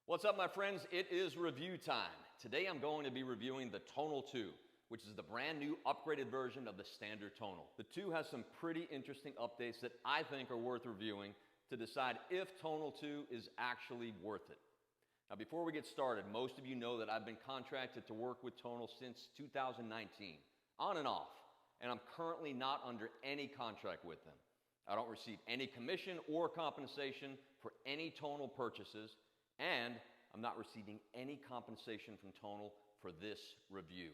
What's up, my friends? It is review time. Today I'm going to be reviewing the Tonal 2, which is the brand new upgraded version of the standard Tonal. The 2 has some pretty interesting updates that I think are worth reviewing to decide if Tonal 2 is actually worth it. Now, before we get started, most of you know that I've been contracted to work with Tonal since 2019, on and off, and I'm currently not under any contract with them. I don't receive any commission or compensation for any Tonal purchases, and I'm not receiving any compensation from Tonal for this review.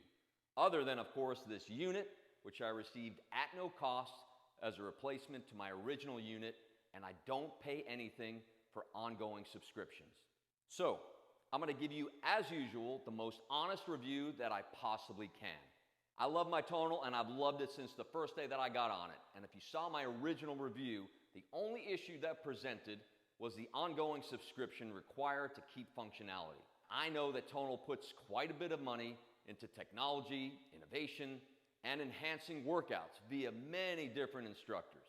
Other than, of course, this unit, which I received at no cost as a replacement to my original unit, and I don't pay anything for ongoing subscriptions. So, I'm going to give you, as usual, the most honest review that I possibly can. I love my Tonal, and I've loved it since the first day that I got on it. And if you saw my original review, the only issue that presented was the ongoing subscription required to keep functionality. I know that Tonal puts quite a bit of money into technology, innovation, and enhancing workouts via many different instructors.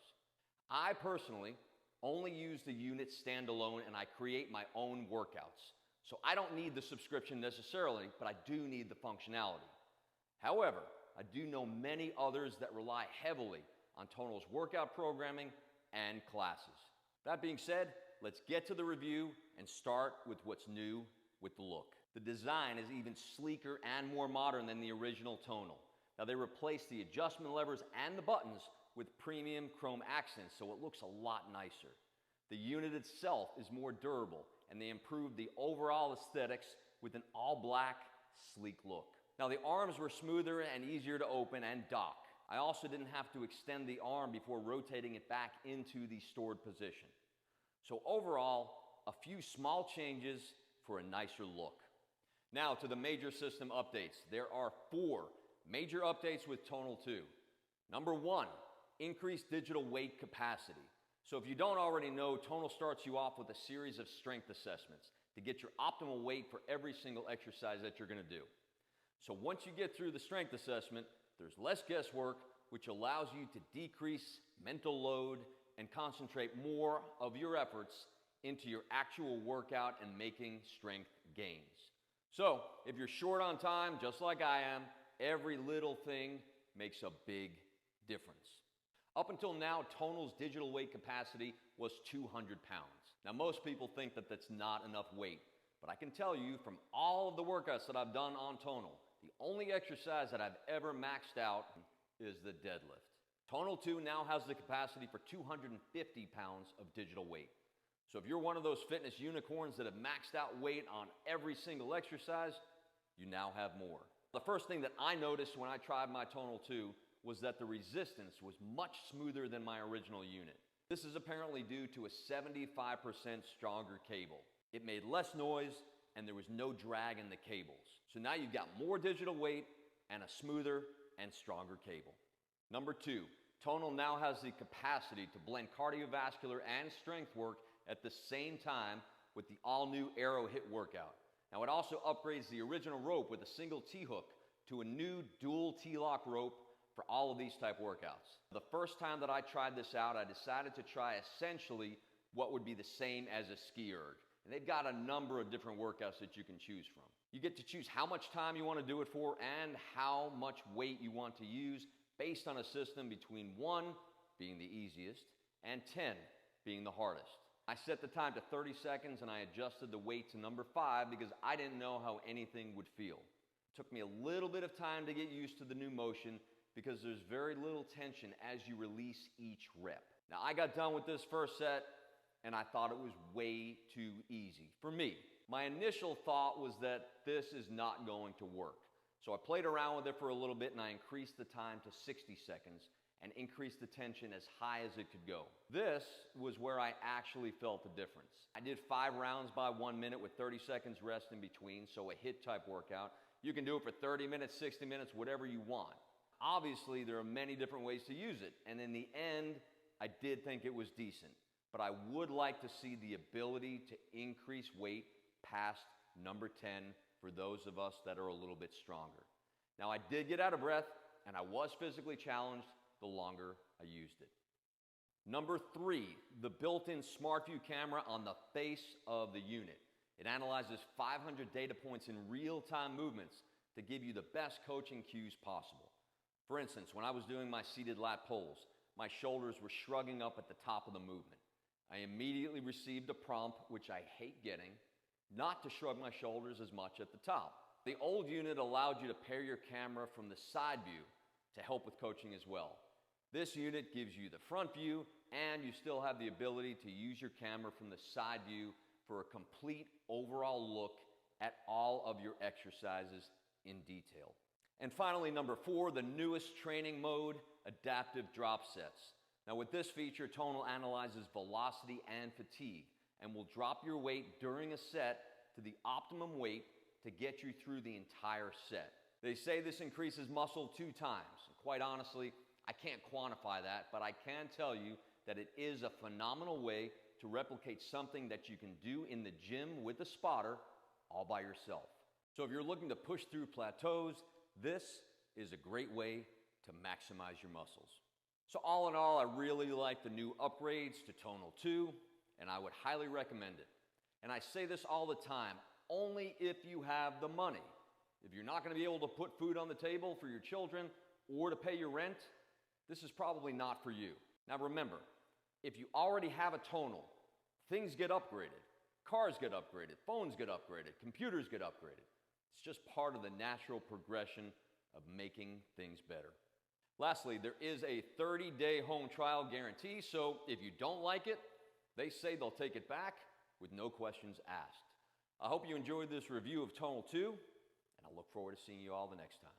I personally only use the unit standalone, and I create my own workouts. So I don't need the subscription necessarily, but I do need the functionality. However, I do know many others that rely heavily on Tonal's workout programming and classes. That being said, let's get to the review and start with what's new with the look. The design is even sleeker and more modern than the original Tonal. Now, they replaced the adjustment levers and the buttons with premium chrome accents, so it looks a lot nicer. The unit itself is more durable, and they improved the overall aesthetics with an all-black, sleek look. Now, the arms were smoother and easier to open and dock. I also didn't have to extend the arm before rotating it back into the stored position. So overall, a few small changes for a nicer look. Now to the major system updates. There are 4 major updates with Tonal 2. Number 1, increased digital weight capacity. So if you don't already know, Tonal starts you off with a series of strength assessments to get your optimal weight for every single exercise that you're going to do. So once you get through the strength assessment, there's less guesswork, which allows you to decrease mental load and concentrate more of your efforts into your actual workout and making strength gains. So if you're short on time, just like I am, every little thing makes a big difference. Up until now, Tonal's digital weight capacity was 200 pounds. Now, most people think that that's not enough weight, but I can tell you from all of the workouts that I've done on Tonal, the only exercise that I've ever maxed out is the deadlift. Tonal 2 now has the capacity for 250 pounds of digital weight. So if you're one of those fitness unicorns that have maxed out weight on every single exercise, you now have more. The first thing that I noticed when I tried my Tonal 2 was that the resistance was much smoother than my original unit. This is apparently due to a 75% stronger cable. It made less noise, and there was no drag in the cables. So now you've got more digital weight and a smoother and stronger cable. Number 2, Tonal now has the capacity to blend cardiovascular and strength work at the same time with the all-new Aero HIIT workout. Now, it also upgrades the original rope with a single T-hook to a new dual T-lock rope for all of these type workouts. The first time that I tried this out, I decided to try essentially what would be the same as a ski erg. And they've got a number of different workouts that you can choose from. You get to choose how much time you want to do it for and how much weight you want to use based on a system between 1 being the easiest and 10 being the hardest. I set the time to 30 seconds and I adjusted the weight to number 5 because I didn't know how anything would feel. It took me a little bit of time to get used to the new motion because there's very little tension as you release each rep. Now, I got done with this first set and I thought it was way too easy for me. My initial thought was that this is not going to work. So I played around with it for a little bit and I increased the time to 60 seconds and increased the tension as high as it could go. This was where I actually felt the difference. I did 5 rounds by 1 minute with 30 seconds rest in between, so a HIIT type workout. You can do it for 30 minutes, 60 minutes, whatever you want. Obviously, there are many different ways to use it, and in the end, I did think it was decent. But I would like to see the ability to increase weight past number 10 for those of us that are a little bit stronger. Now, I did get out of breath, and I was physically challenged the longer I used it. Number 3, the built-in SmartView camera on the face of the unit. It analyzes 500 data points in real-time movements to give you the best coaching cues possible. For instance, when I was doing my seated lat pulls, my shoulders were shrugging up at the top of the movement. I immediately received a prompt, which I hate getting, not to shrug my shoulders as much at the top. The old unit allowed you to pair your camera from the side view to help with coaching as well. This unit gives you the front view, and you still have the ability to use your camera from the side view for a complete overall look at all of your exercises in detail. And finally, number 4, the newest training mode, adaptive drop sets. Now with this feature, Tonal analyzes velocity and fatigue and will drop your weight during a set to the optimum weight to get you through the entire set. They say this increases muscle 2 times. Quite honestly, I can't quantify that, but I can tell you that it is a phenomenal way to replicate something that you can do in the gym with a spotter all by yourself. So if you're looking to push through plateaus, this is a great way to maximize your muscles. So all in all, I really like the new upgrades to Tonal 2, and I would highly recommend it. And I say this all the time, only if you have the money. If you're not going to be able to put food on the table for your children or to pay your rent, this is probably not for you. Now remember, if you already have a Tonal, things get upgraded. Cars get upgraded, phones get upgraded, computers get upgraded. It's just part of the natural progression of making things better. Lastly, there is a 30-day home trial guarantee, so if you don't like it, they say they'll take it back with no questions asked. I hope you enjoyed this review of Tonal 2, and I look forward to seeing you all the next time.